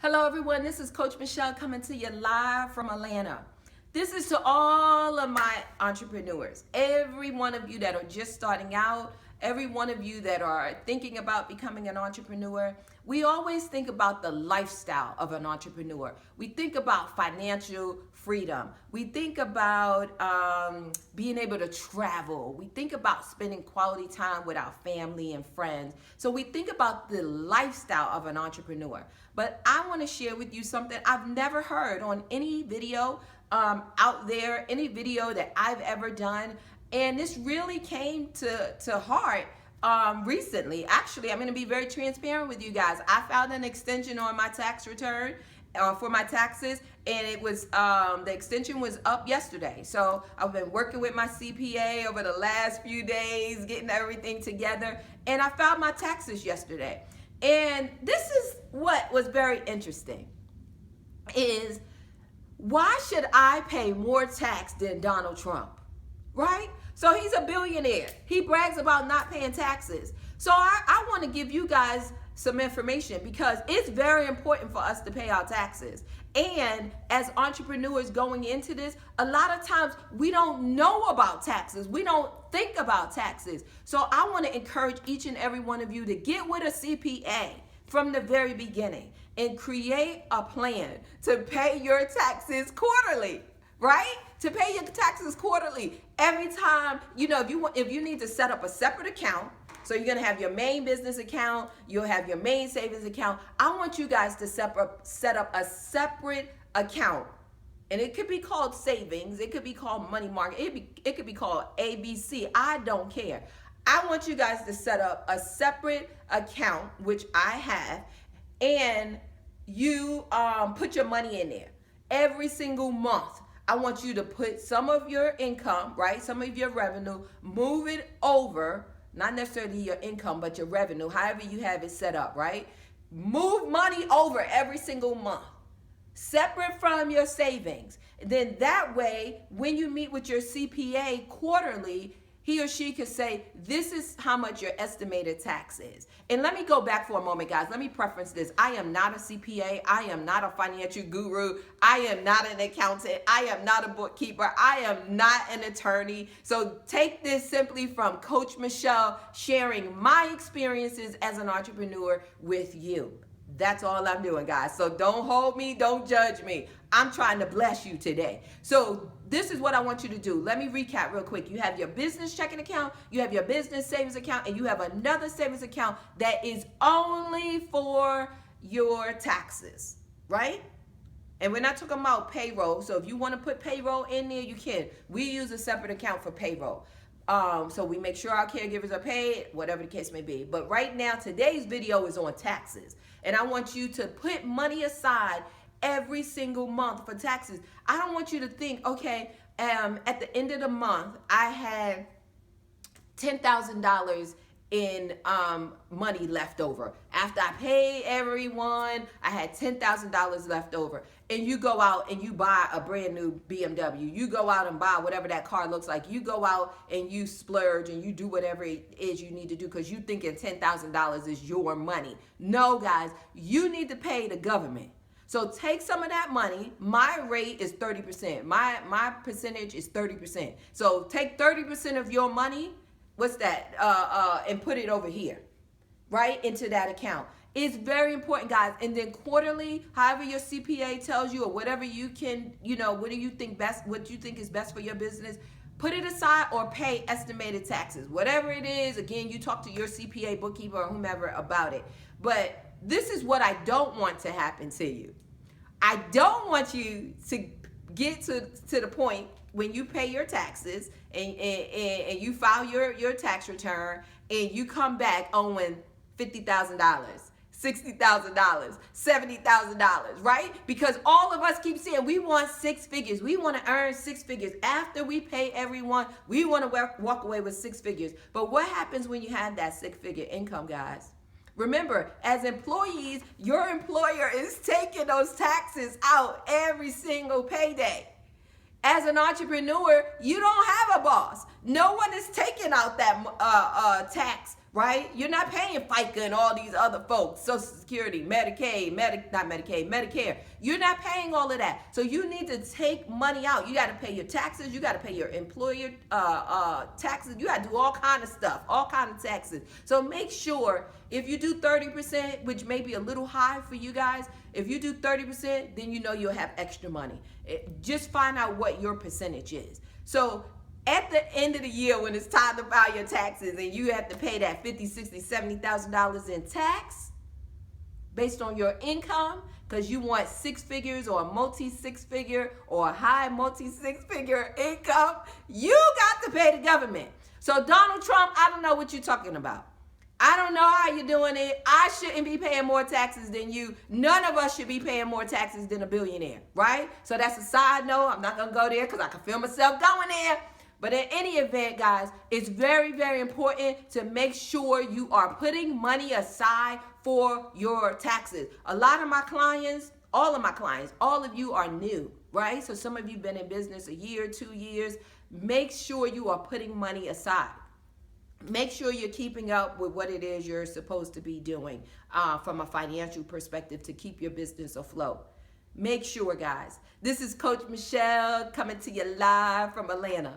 Hello everyone, this is Coach Michele coming to you live from Atlanta. This is to all of my entrepreneurs, every one of you that are just starting out, every one of you that are thinking about becoming an entrepreneur. We always think about the lifestyle of an entrepreneur. We think about financial freedom. We think about being able to travel. We think about spending quality time with our family and friends. So we think about the lifestyle of an entrepreneur. But I want to share with you something I've never heard on any video out there, any video that I've ever done. And this really came to heart recently. Actually, I'm going to be very transparent with you guys. I filed an extension on my tax return for my taxes, and it was the extension was up yesterday. So I've been working with my CPA over the last few days, getting everything together, and I filed my taxes yesterday. And this is what was very interesting, is why should I pay more tax than Donald Trump, right? So he's a billionaire. He brags about not paying taxes. So I want to give you guys some information because it's very important for us to pay our taxes. And as entrepreneurs going into this, a lot of times we don't know about taxes. We don't think about taxes. So I want to encourage each and every one of you to get with a CPA from the very beginning and create a plan to pay your taxes quarterly, right? To pay your taxes quarterly. Every time, if you need to set up a separate account, so you're going to have your main business account, you'll have your main savings account. I want you guys to set up a separate account. And it could be called savings, it could be called money market, it could be called ABC. I don't care. I want you guys to set up a separate account, which I have, and you put your money in there every single month. I want you to put some of your income, right? Some of your revenue, move it over, not necessarily your income, but your revenue, however you have it set up, right? Move money over every single month, separate from your savings. Then that way, when you meet with your CPA quarterly, he or she could say, this is how much your estimated tax is. And let me go back for a moment, guys. Let me preference this. I am not a CPA. I am not a financial guru. I am not an accountant. I am not a bookkeeper. I am not an attorney. So take this simply from Coach Michele, sharing my experiences as an entrepreneur with you. That's all I'm doing, guys. So don't hold me, don't judge me. I'm trying to bless you today. So this is what I want you to do. Let me recap real quick. You have your business checking account, you have your business savings account, and you have another savings account that is only for your taxes, right? And we're not talking about payroll. So if you want to put payroll in there, you can. We use a separate account for payroll. So we make sure our caregivers are paid, whatever the case may be. But right now, today's video is on taxes. And I want you to put money aside every single month for taxes. I don't want you to think, okay, at the end of the month, I had $10,000 in money left over. After I paid everyone, I had $10,000 left over. And you go out and you buy a brand new BMW. You go out and buy whatever that car looks like. You go out and you splurge and you do whatever it is you need to do because you thinking $10,000 is your money. No, guys, you need to pay the government. So take some of that money. My rate is 30%. My percentage is 30%. So take 30% of your money, what's that, and put it over here, right, into that account. It's very important, guys. And then quarterly, however your CPA tells you or whatever you can, what do you think best, what you think is best for your business, put it aside or pay estimated taxes. Whatever it is, again, you talk to your CPA, bookkeeper, or whomever about it. But this is what I don't want to happen to you. I don't want you to get to the point when you pay your taxes and you file your tax return and you come back owing $50,000, $60,000, $70,000, right? Because all of us keep saying we want six figures. We want to earn six figures. After we pay everyone, we want to walk away with six figures. But what happens when you have that six-figure income, guys? Remember, as employees, your employer is taking those taxes out every single payday. As an entrepreneur, you don't have a boss. No one is taking out that tax right? You're not paying FICA and all these other folks, Social Security, Medicaid, Medicare. You're not paying all of that. So you need to take money out. You got to pay your taxes. You got to pay your employer taxes. You got to do all kind of stuff, all kind of taxes. So make sure if you do 30%, which may be a little high for you guys, if you do 30%, then you know you'll have extra money. Just find out what your percentage is. So at the end of the year, when it's time to file your taxes and you have to pay that $50,000, $60,000, $70,000 in tax based on your income, because you want six figures or a multi-six figure or a high multi-six figure income, you got to pay the government. So Donald Trump, I don't know what you're talking about. I don't know how you're doing it. I shouldn't be paying more taxes than you. None of us should be paying more taxes than a billionaire, right? So that's a side note. I'm not going to go there because I can feel myself going there. But in any event, guys, it's very, very important to make sure you are putting money aside for your taxes. A lot of my clients, all of you are new, right? So some of you have been in business a year, 2 years. Make sure you are putting money aside. Make sure you're keeping up with what it is you're supposed to be doing from a financial perspective to keep your business afloat. Make sure, guys. This is Coach Michele coming to you live from Atlanta.